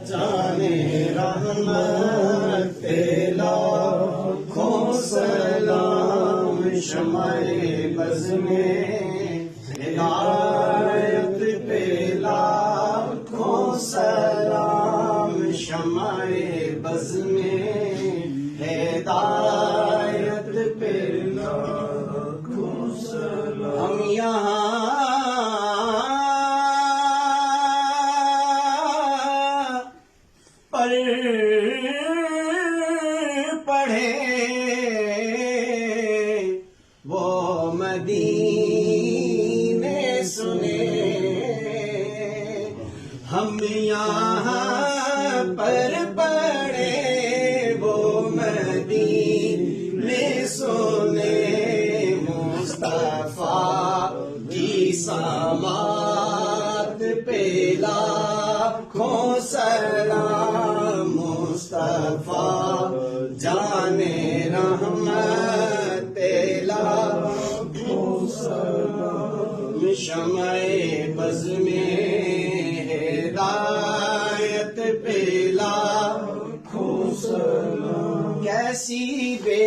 جانے رحمت لاکھوں سلام شمع بز میں ہدایت پہ لاکھوں سلام شمع بز میں ہدایت پہ لاکھوں سلام ہم یہاں پر پڑھے وہ مدینے سنے ہم یہاں پر پڑھے وہ مدینے سنے مصطفیٰ کی سماعت پہ لاکھوں سلام مصطفیٰ جانے رحمت لاکھوں سلام شمع بز میں ہدایت پہ لاکھوں سلام کیسی بے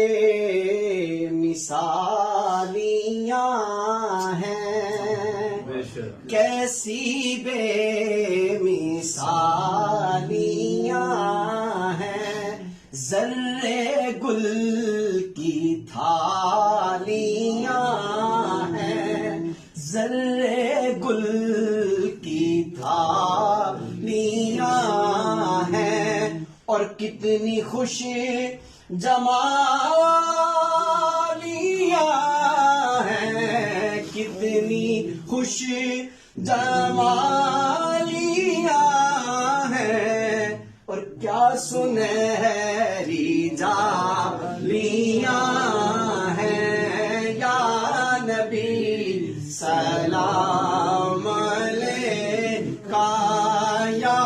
مثالیاں ہیں کیسی بے مثالیاں ہیں ذرے گل کی تھالیاں ہیں ذرے گل کی تھالیاں ہیں اور کتنی خوش جمالیاں ہیں کتنی خوش جمالیاں ہیں اور کیا سنہری جالیاں ہیں یا نبی سلام علیکہ یا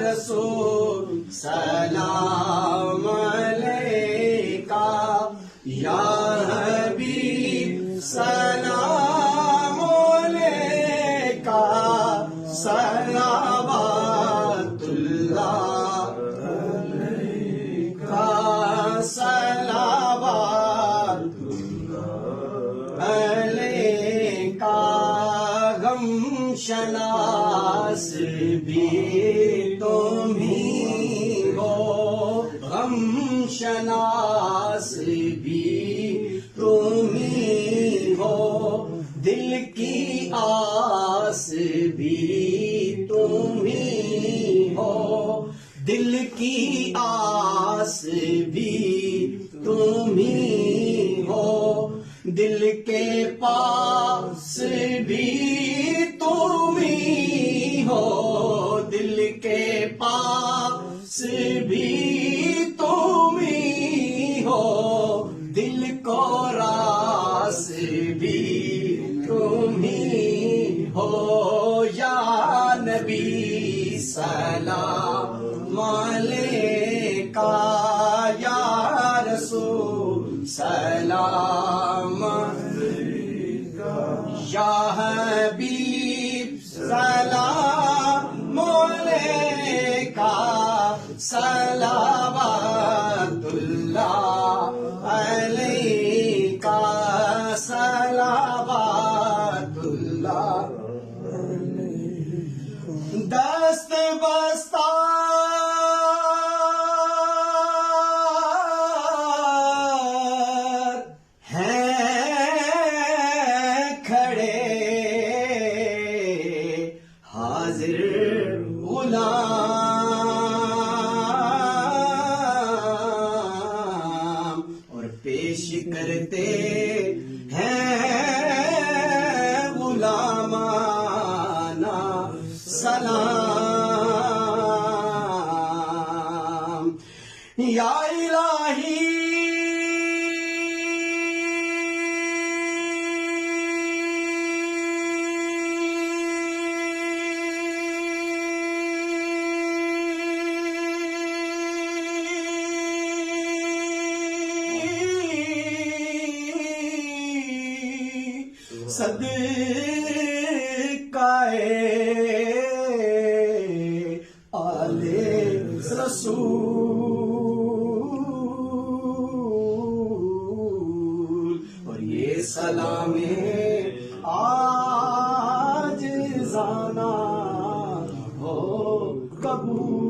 رسول سلام علیکہ یا حبیب سلام علیکہ صلوات اللہ علیکہ صلوات اللہ علیکہ غم شناس بھی تم ہی ہو غم شناس بھی تم ہی ہو دل کی آس بھی تم ہی ہو دل کی آس بھی تم ہی ہو دل کے پاس بھی تم ہی ہو دل کے پاس بھی تم ہی ہو دل کو راس بھی تم ہی ہو یا نبی سلام علیکہ یا رسول سلام علیکہ یا حبیب سلام علیکہ صلوات اللہ علیکہ صلوات اللہ دست بستہ حاضر غلام اور پیش کرتے ہیں غلامانہ سلام یا الہی صدقہ آلے رسول، اور یہ سلام آج زانا ہو قبول.